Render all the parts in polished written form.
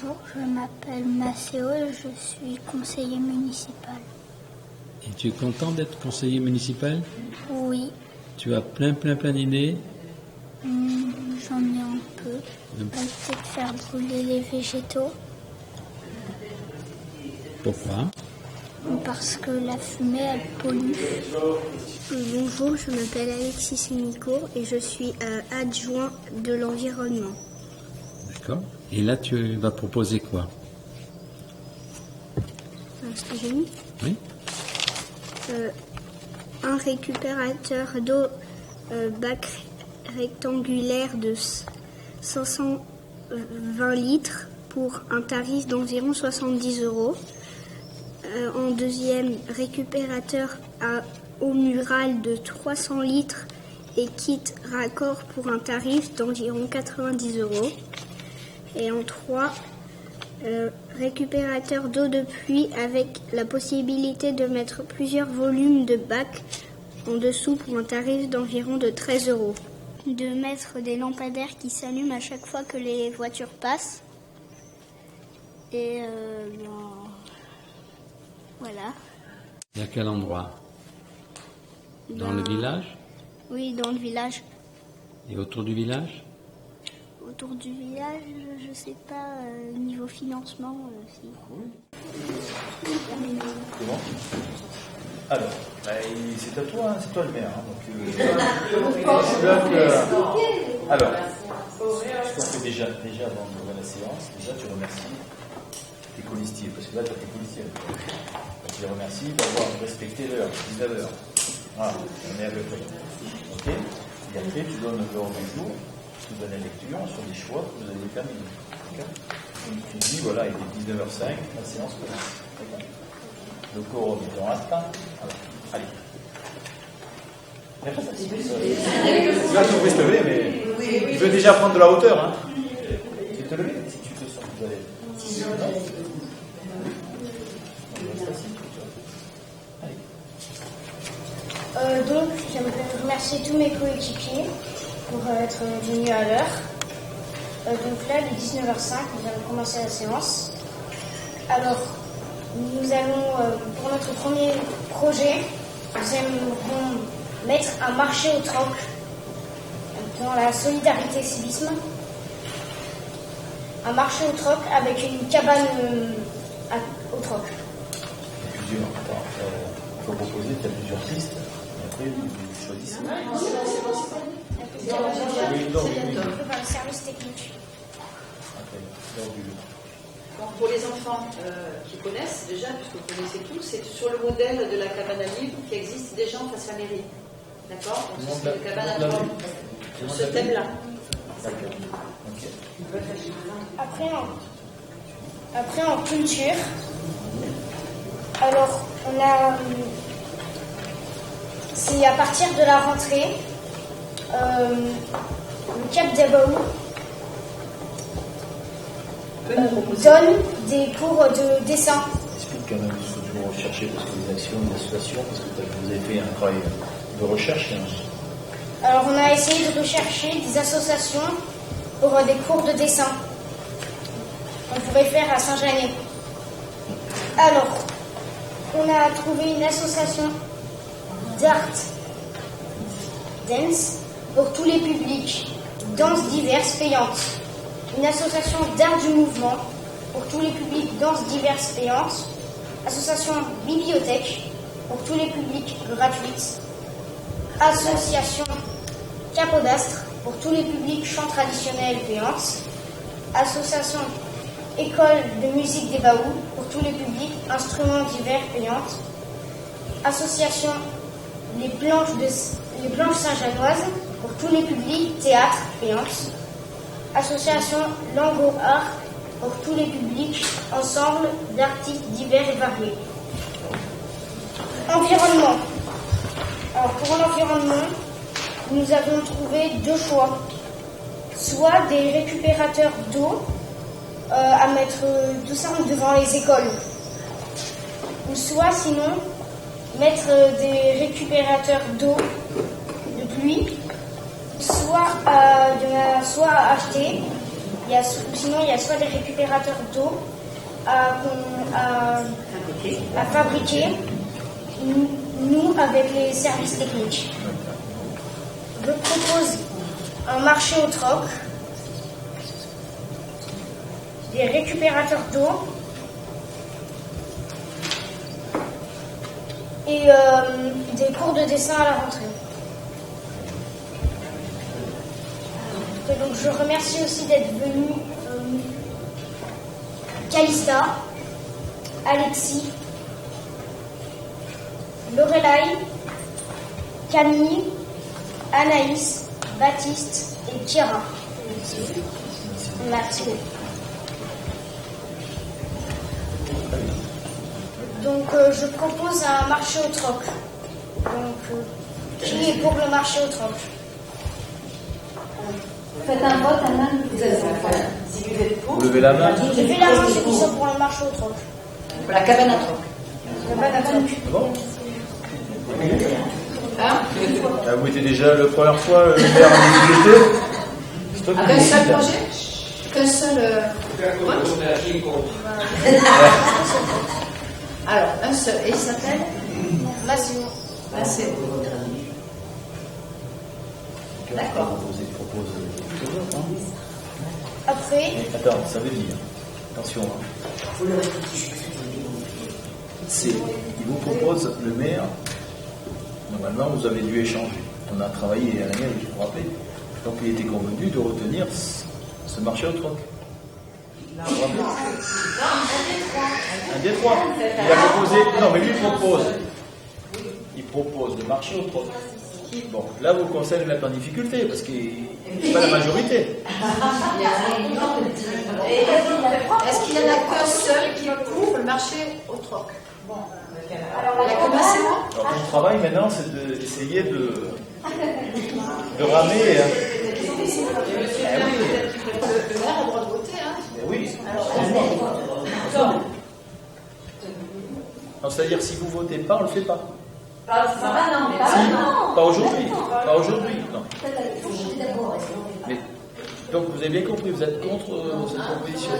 Bonjour, je m'appelle Maceo et je suis conseiller municipal. Et tu es content d'être conseiller municipal? Oui, Tu as plein d'idées? j'en ai un peu. Peut-être faire brûler les végétaux Pourquoi? parce que la fumée, elle pollue. Bonjour, je m'appelle Alexis Nico et je suis adjoint de l'environnement. D'accord. Et là, tu vas proposer quoi? Ce que j'ai mis Oui. un récupérateur d'eau bac rectangulaire de 520 litres pour un tarif d'environ 70 €. En deuxième, récupérateur à eau murale de 300 litres et kit raccord pour un tarif d'environ 90 €. Et en 3, récupérateur d'eau de pluie avec la possibilité de mettre plusieurs volumes de bac en dessous pour un tarif d'environ de 13 €. De mettre des lampadaires qui s'allument à chaque fois que les voitures passent. Et voilà. Et à quel endroit? Dans le village? Oui, dans le village. Et autour du village? Autour du village, je sais pas, niveau financement, si. Comment? Alors, c'est à toi, c'est toi le maire. Alors, ce qu'on fait déjà avant d'ouvrir la séance, déjà tu remercies tes colistiers, parce que là tu as tes colistiers. Tu les remercies d'avoir respecté l'heure, 19h. Voilà, on est à peu près. Ok? Et après tu donnes l'ordre du jour, tu donnes la lecture sur des choix que vous avez déterminés. Okay? Tu dis, voilà, il est 19h05, la séance commence. Okay? Le quorum est en attente. Allez. Là, tu peux te lever, mais tu veux déjà prendre de la hauteur. Hein. Tu peux te lever si tu te sens plus à l'aise. Donc, j'aimerais remercier tous mes coéquipiers pour être venus à l'heure. Donc là, il est 19h05, nous allons commencer la séance. Alors, nous allons, pour notre premier projet, nous aimerons mettre un marché au troc dans la solidarité civisme. Un marché au troc avec une cabane au troc. Il faut proposer, tu as plusieurs pistes, et après vous choisissez. Par le service technique. Donc pour les enfants qui connaissent déjà, puisque vous connaissez tous, c'est sur le modèle de la cabane à livres qui existe déjà en face à la mairie. D'accord? Donc c'est une cabane à livres sur ce thème-là. D'accord. Ok. Après en culture, alors on a, c'est à partir de la rentrée, le Cap d'Abaou donne des cours de dessin. Explique quand même, il faut toujours rechercher parce que les actions, les associations, parce que vous avez fait un travail de recherche. Hein. Alors on a essayé de rechercher des associations pour des cours de dessin qu'on pourrait faire à Saint-Janet. Alors, on a trouvé une association d'art dance pour tous les publics, danses diverses payantes. Une association d'art du mouvement pour tous les publics, danses diverses payantes. Association bibliothèque pour tous les publics gratuite. Association capodastre pour tous les publics, chants traditionnels payantes. Association école de musique des Baous pour tous les publics, instruments divers payantes. Association les planches Saint-Janoises pour tous les publics, théâtre payantes. Association langue au art pour tous les publics, ensemble d'artistes divers et variés. Environnement. Alors pour l'environnement, nous avons trouvé deux choix. Soit des récupérateurs d'eau à mettre tout ça devant les écoles. Ou soit sinon mettre des récupérateurs d'eau de pluie, soit à acheter. Il sinon il y a soit des récupérateurs d'eau à fabriquer, nous avec les services techniques. Je propose un marché au troc, des récupérateurs d'eau et des cours de dessin à la rentrée. Et donc je remercie aussi d'être venu Calista, Alexis, Lorelai, Camille, Anaïs, Baptiste et Kira. Merci. Donc je propose un marché au troc. Donc qui est pour le marché au troc? Faites un vote à main levée. Si vous êtes pour, Vous levez la main. Levez la main ceux qui sont pour le marché au troc. pour la cabane à troc. La cabane à troc. Ah bon? Hein? Ah, vous étiez déjà la première fois le maire en difficulté? C'est toi qui Qu'un seul décides. projet? Qu'un seul. Alors, un seul. Et il s'appelle Massimo. Maceo. D'accord. Après, Attends, ça veut dire. Attention. Il vous propose, le maire, normalement vous avez dû échanger. On a travaillé à la mairie, je vous rappelle. Donc il était convenu de retenir ce marché au troc. Un des trois. Il a proposé. Non, mais lui il propose le marché au troc. Bon, là vous conseillez de mettre en difficulté parce qu'il n'est pas la majorité. Est-ce qu'il n'y en a qu'un seul qui couvre le marché au troc? Bon. Il n'y a que Maceo. Alors mon travail maintenant c'est d'essayer de ramer. Le maire a le droit de voter, hein? Oui. Non, c'est-à-dire si vous votez pas, on le fait pas. Pas aujourd'hui. Pas aujourd'hui, non. Mais, donc vous avez bien compris, vous êtes contre cette proposition.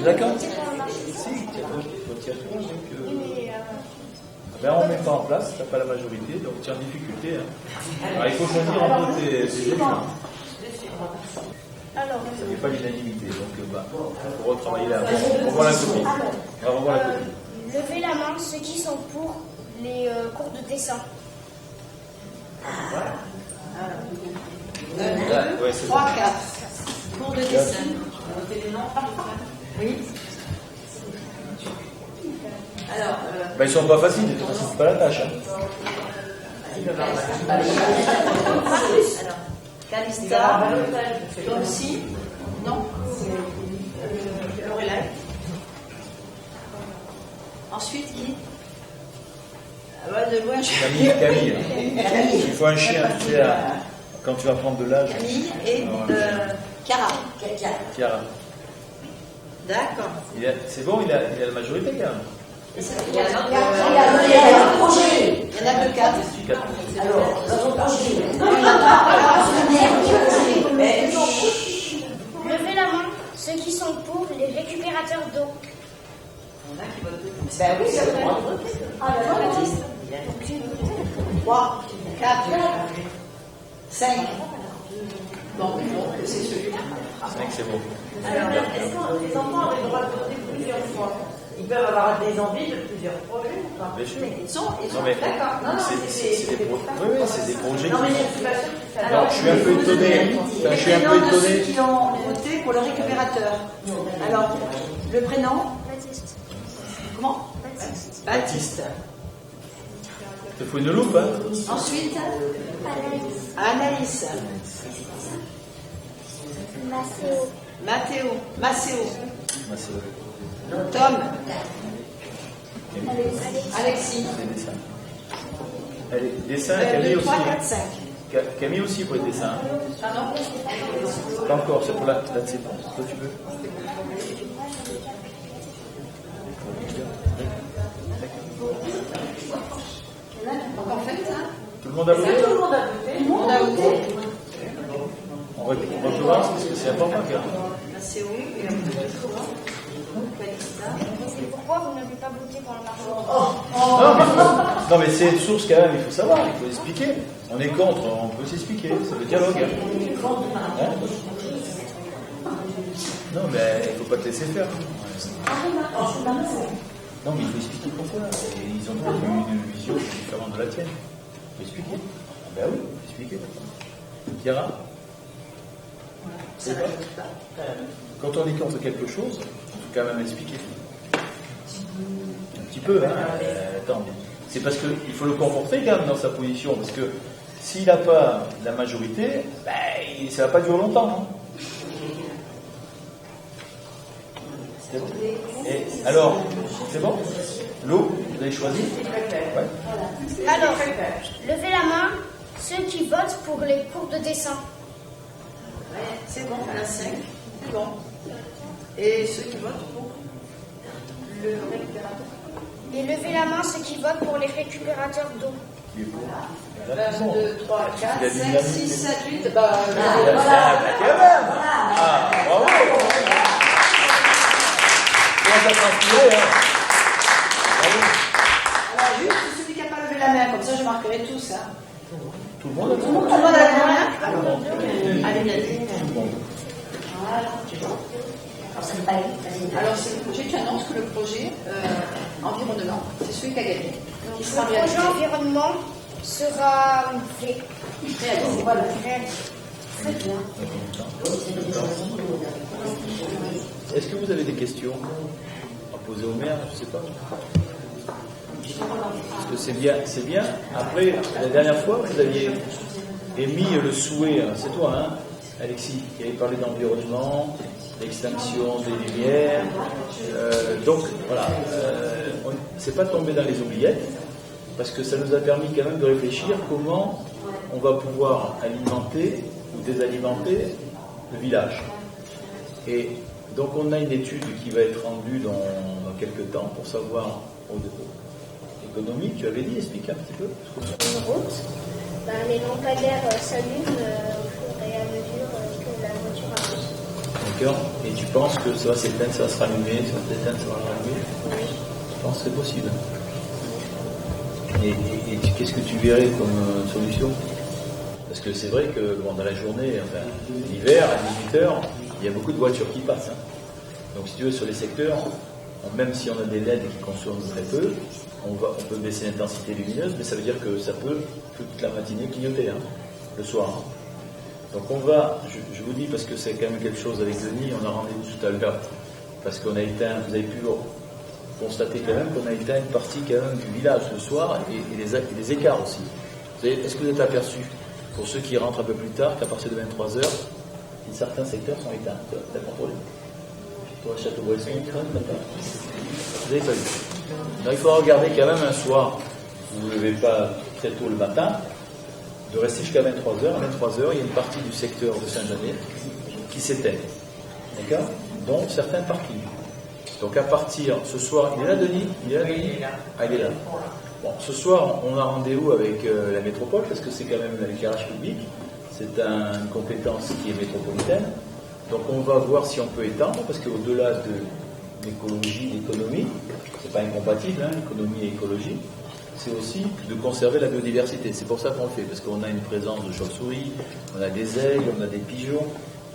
D'accord? Si, tu as tout, donc, on ne met pas en place, tu n'as pas la majorité, donc tu es en difficulté. Hein. Alors il faut choisir un peu tes éléments. alors, Ça n'est pas l'unanimité, donc il faut retravailler la copie. On va revoir la copie. levez la main ceux qui sont pour les cours de dessin. Ouais, c'est 3, bon. 4. Cours de dessin. Oui. Alors, Ils ne sont pas faciles, de toute façon, c'est pas la tâche. Hein. alors Calista, toi aussi? Non? Lorelai. Ensuite, qui? De loin, Camille. Il faut un chien, tu sais, quand tu vas prendre de l'âge. Camille et Cara. Chiara. D'accord. C'est bon, il a la majorité quand même. Il y en a que 4. Levez la main ceux qui sont pour les récupérateurs d'eau. Ben oui, c'est vrai. 3, 4, 5. Bon, c'est celui-là. 5, c'est bon. Alors, est-ce que les enfants ont le droit de voter plusieurs fois? Ils peuvent avoir des envies de plusieurs projets ou pas? Bien sûr. Ils sont Non, mais d'accord. Non, c'est des projets. Non, mais je suis pas sûre que ça. Alors, je suis un peu étonné. Je suis un peu de ceux étonné. qui ont voté pour le récupérateur. Alors, le prénom? Baptiste. Comment? Baptiste. Il faut une loupe, hein. Ensuite, Anaïs. Anaïs. Matteo. Maceo. Tom. Alexis. Les dessins. Allez, dessin, Camille 2, aussi. 3, 4, 5. Camille aussi pour les dessins. Pardon? Pas encore, c'est pour la séquence. Toi, tu veux? Donc en fait, hein, Tout le monde a voté? Tout le monde a voté. on a voté. On recommence parce que c'est important quand même. C'est où et on peut dire comment? C'est pourquoi vous n'avez pas voté pour le marché. Non, mais c'est une source quand même, il faut savoir, il faut expliquer. On est contre, on peut s'expliquer, c'est le dialogue. Hein? Non, mais il ne faut pas te laisser faire. Non, mais il faut expliquer pourquoi. Et ils ont une vision différente de la tienne. Il faut expliquer. Ah ben oui, il faut expliquer. Chiara? C'est pas. Quand on est contre quelque chose, il faut quand même expliquer. Un petit peu, hein. Attends. C'est parce qu'il faut le conforter quand même dans sa position. Parce que s'il n'a pas la majorité, ben, ça ne va pas durer longtemps. Hein. Et alors, c'est bon? L'eau, vous avez choisi? Ouais. Alors, levez la main ceux qui votent pour les cours de dessin. C'est bon, à la 5. C'est bon. Et ceux qui votent pour le récupérateur? Et levez la main ceux qui votent pour les récupérateurs d'eau. 1, 2, 3, 4, 5, 6, 7, 8. Bah, Ah, bravo! Comment ça transpiré, hein? alors, juste celui qui n'a pas levé la main, comme ça je marquerai tous. Hein. Tout le monde a Tout le monde a levé la main? Allez, bien. Alors, c'est le projet, tu annonces que le projet environnement, c'est celui qui a gagné. Le projet environnement sera fait. Voilà. Très bien. Est-ce que vous avez des questions à poser au maire? Je ne sais pas. Parce que c'est bien. Après, la dernière fois, vous aviez émis le souhait, c'est toi, hein, Alexis, qui avait parlé d'environnement, l'extinction des lumières. Donc, voilà, c'est pas tombé dans les oubliettes, parce que ça nous a permis quand même de réfléchir comment on va pouvoir alimenter ou désalimenter le village. Et donc on a une étude qui va être rendue dans quelques temps pour savoir l'économie, tu avais dit, explique un petit peu. Une route, les lampadaires s'allument au fur et à mesure que la voiture avance. D'accord. Et tu penses que ça va s'éteindre, ça va se rallumer, ça va s'éteindre, ça va se rallumer? Oui. Je pense que c'est possible. Et qu'est-ce que tu verrais comme solution? Parce que c'est vrai que dans la journée, enfin, l'hiver, à 18h, il y a beaucoup de voitures qui passent. Hein. Donc si tu veux, sur les secteurs, même si on a des LED qui consomment très peu, on peut baisser l'intensité lumineuse, mais ça veut dire que ça peut toute la matinée clignoter, hein, le soir. Hein. Donc on va, je vous dis parce que c'est quand même quelque chose avec Denis, on a rendez-vous tout à l'heure, parce qu'on a éteint, vous avez pu constater quand même qu'on a éteint une partie quand même du village le soir et les écarts aussi. Est-ce que vous êtes aperçu, pour ceux qui rentrent un peu plus tard, qu'à partir de 23h, certains secteurs sont éteints? Tu as contrôlé? Toi, Château-Bresson, vous n'avez pas vu. Donc il faut regarder quand même un soir, vous ne vous levez pas très tôt le matin, de rester jusqu'à 23h. À 23h, il y a une partie du secteur de Saint-Jeannet qui s'éteint. D'accord? Dont certains parkings. Donc à partir, ce soir, il est là, Denis? Il est là, Denis? Ah, il est là. Bon, ce soir, on a rendez-vous avec la métropole, parce que c'est quand même l'éclairage public. C'est une compétence qui est métropolitaine. Donc on va voir si on peut étendre, parce qu'au-delà de l'écologie, l'économie, c'est pas incompatible, hein, économie et écologie, c'est aussi de conserver la biodiversité. C'est pour ça qu'on le fait, parce qu'on a une présence de chauves-souris, on a des aigles, on a des pigeons,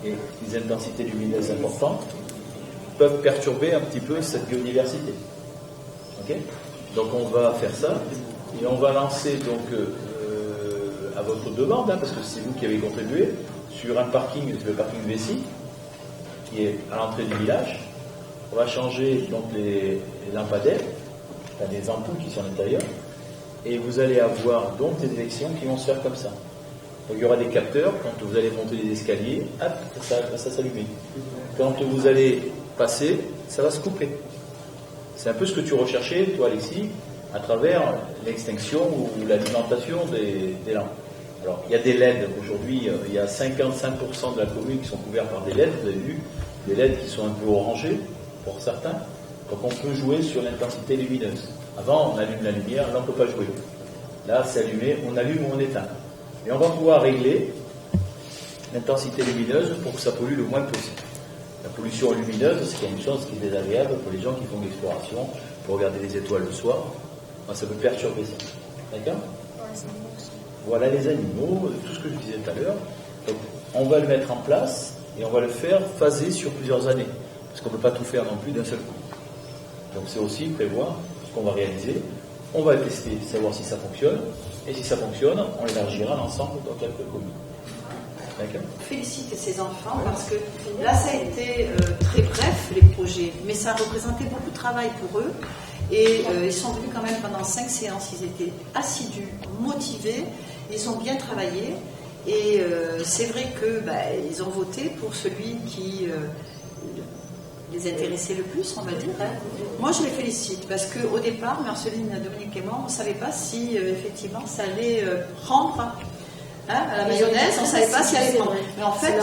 et les intensités lumineuses importantes peuvent perturber un petit peu cette biodiversité. Okay? Donc on va faire ça, et on va lancer donc à votre demande, hein, parce que c'est vous qui avez contribué, sur un parking, le parking Vessi, qui est à l'entrée du village. On va changer donc les lampadaires, enfin, les ampoules qui sont à l'intérieur, et vous allez avoir donc des élections qui vont se faire comme ça. Donc il y aura des capteurs, quand vous allez monter les escaliers, hop, ça va s'allumer. Quand vous allez passer, ça va se couper. C'est un peu ce que tu recherchais, toi Alexis, à travers l'extinction ou l'alimentation des lampes. Alors, il y a des LED. Aujourd'hui, il y a 55% de la commune qui sont couverts par des LED. Vous avez vu, des LED qui sont un peu orangés, pour certains. Donc, on peut jouer sur l'intensité lumineuse. Avant, on allume la lumière, là, on ne peut pas jouer. Là, c'est allumé, on allume ou on éteint. Et on va pouvoir régler l'intensité lumineuse pour que ça pollue le moins possible. La pollution lumineuse, c'est quelque chose qui est désagréable pour les gens qui font de l'exploration, pour regarder les étoiles le soir. Ça peut perturber ça. D'accord? Voilà les animaux, tout ce que je disais tout à l'heure. Donc, on va le mettre en place et on va le faire phaser sur plusieurs années. Parce qu'on ne peut pas tout faire non plus d'un seul coup. Donc c'est aussi prévoir ce qu'on va réaliser. On va tester, savoir si ça fonctionne. Et si ça fonctionne, on élargira l'ensemble dans quelques communes. D'accord. Félicite ces enfants parce que là ça a été très bref les projets, mais ça représentait beaucoup de travail pour eux. Et ils sont venus quand même pendant 5 séances, ils étaient assidus, motivés, ils ont bien travaillé. Et c'est vrai qu'ils ont voté pour celui qui les intéressait le plus, on va dire. Moi, je les félicite parce qu'au départ, Marceline, Dominique et moi, on ne savait pas si effectivement ça allait prendre à la mayonnaise, on ne savait pas si elle allait prendre. Mais en fait,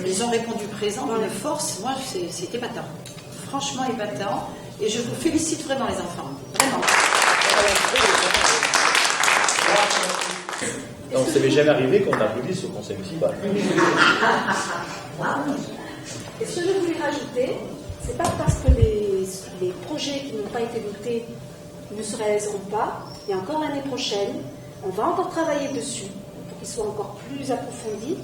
ils ont répondu présent d'une force. Moi, c'est épatant. Franchement épatant. Et je vous félicite vraiment, les enfants. Vraiment. Donc, ça m'est jamais arrivé qu'on applaudisse au conseil municipal. Et ce que je voulais rajouter, c'est pas parce que les projets qui n'ont pas été votés ne se réaliseront pas. Et encore l'année prochaine, on va encore travailler dessus pour qu'ils soient encore plus approfondis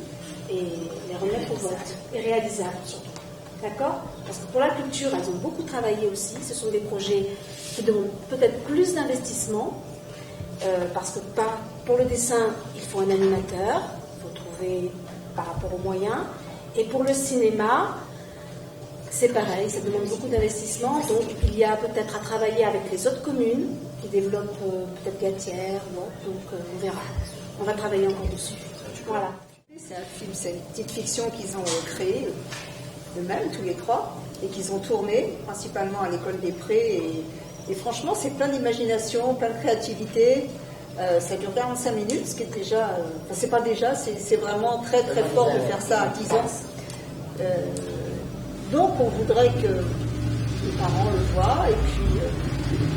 et les remettre au vote et réalisables surtout. D'accord? Parce que pour la culture, elles ont beaucoup travaillé aussi. Ce sont des projets qui demandent peut-être plus d'investissement parce que pour le dessin, il faut un animateur, il faut trouver par rapport aux moyens. Et pour le cinéma, c'est pareil, ça demande beaucoup d'investissement. Donc il y a peut-être à travailler avec les autres communes qui développent peut-être Gatière ou autre. Donc on verra. On va travailler encore dessus. Voilà. C'est un film, c'est une petite fiction qu'ils ont créée eux-mêmes, tous les trois, et qu'ils ont tourné principalement à l'école des Prés. Et franchement, c'est plein d'imagination, plein de créativité. Ça dure 45 minutes, ce qui est déjà... c'est pas déjà, c'est vraiment très très fort de faire ça à 10 ans. Donc on voudrait que les parents le voient, et puis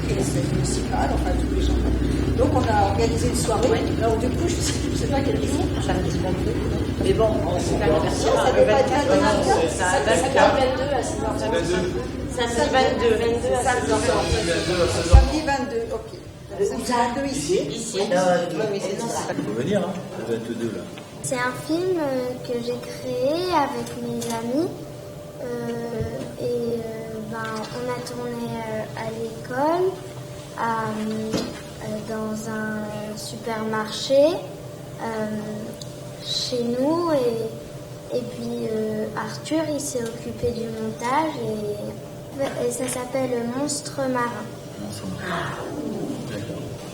les municipales, enfin tous les gens. Donc on a organisé une soirée. Alors du coup, je sais pas quelle raison. Mais bon, on s'est pas anniversaire. Ça ne va pas être 22 à 16h. Samedi 22, ok. Samedi 22 ici. Il faut venir, hein, le 22 là. C'est un film que j'ai créé avec mes amis. On a tourné à l'école, dans un supermarché, chez nous, et puis Arthur il s'est occupé du montage et ça s'appelle Monstre marin.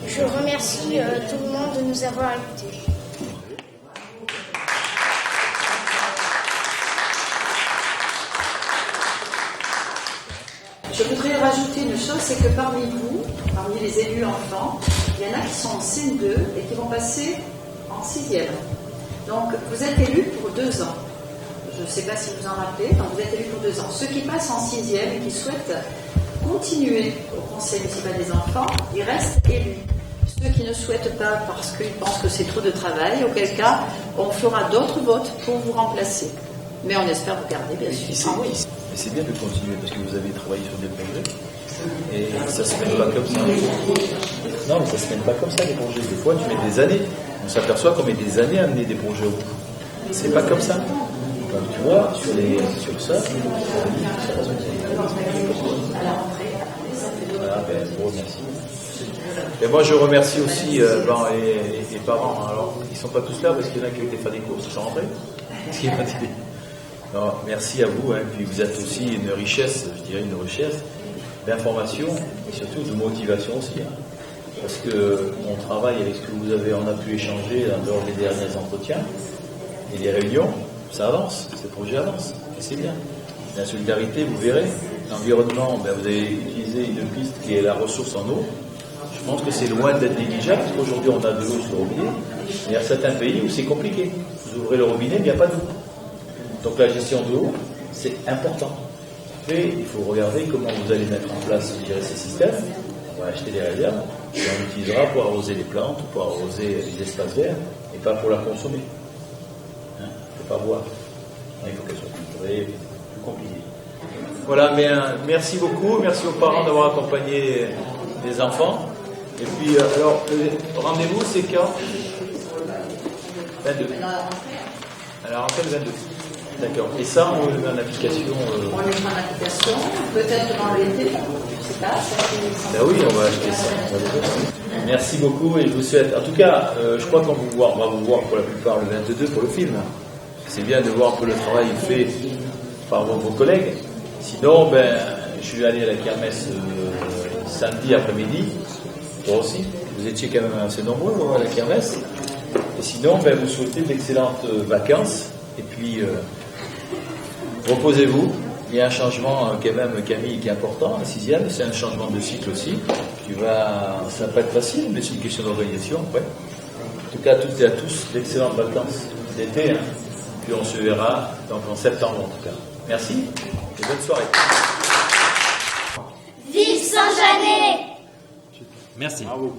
Je remercie tout le monde de nous avoir écoutés. Je voudrais rajouter une chose, c'est que parmi vous, parmi les élus enfants, il y en a qui sont en CM2 et qui vont passer en 6e. Donc, vous êtes élus pour 2 ans. Je ne sais pas si vous en rappelez, donc vous êtes élus pour 2 ans. Ceux qui passent en 6e et qui souhaitent continuer au conseil municipal des enfants, ils restent élus. Ceux qui ne souhaitent pas parce qu'ils pensent que c'est trop de travail, auquel cas, on fera d'autres votes pour vous remplacer. Mais on espère vous garder, bien sûr. Oui. Mais c'est bien de continuer parce que vous avez travaillé sur des projets et ça se mène pas comme ça. Non, mais ça se mène pas comme ça les projets. Des fois, tu mets des années. On s'aperçoit qu'on met des années à mener des projets au bout. C'est pas comme ça. Donc, tu vois, sur ça, voilà, bon, merci. Et moi, je remercie aussi les parents. Alors, ils sont pas tous là parce qu'il y en a qui ont été faire des courses. Ils sont rentrés. Non, merci à vous, hein. Puis vous êtes aussi une richesse, je dirais une richesse d'information et surtout de motivation aussi, hein. Parce que on travaille avec ce que vous avez, on a pu échanger lors des derniers entretiens et des réunions, ça avance, ce projet avance, et c'est bien. La solidarité, vous verrez, l'environnement, vous avez utilisé une piste qui est la ressource en eau. Je pense que c'est loin d'être négligeable, parce qu'aujourd'hui on a de l'eau sur le robinet, mais il y a certains pays où c'est compliqué. Vous ouvrez le robinet, mais il n'y a pas d'eau. Donc la gestion de l'eau, c'est important. Après, il faut regarder comment vous allez mettre en place, je dirais, ces systèmes. On va acheter des réserves et on l'utilisera pour arroser les plantes, pour arroser les espaces verts, et pas pour la consommer. Hein, il ne faut pas boire. Il faut qu'elle soit filtrée. plus compliqué. Voilà, mais merci beaucoup, merci aux parents d'avoir accompagné les enfants. Et puis, alors, le rendez-vous, c'est quand 22. À la rentrée, le 22. D'accord. Et ça, on le met en application On le met en application, peut-être dans l'été, je ne sais pas. Ben oui, on va acheter ça. Merci beaucoup et je vous souhaite. En tout cas, je crois qu'on va vous voir pour la plupart le 22 pour le film. C'est bien de voir un peu le travail fait par vos collègues. Sinon, je vais aller à la kermesse samedi après-midi. Toi aussi. Vous étiez quand même assez nombreux à la kermesse. Et sinon, vous souhaitez d'excellentes vacances. Et puis, reposez-vous. Il y a un changement quand même, Camille, qui est important, la 6e, c'est un changement de cycle aussi. Ça va pas être facile, mais c'est une question d'organisation. Ouais. En tout cas, à toutes et à tous, d'excellentes vacances d'été. Puis on se verra donc en septembre en tout cas. Merci et bonne soirée. Vive Saint-Janet! Merci. Bravo.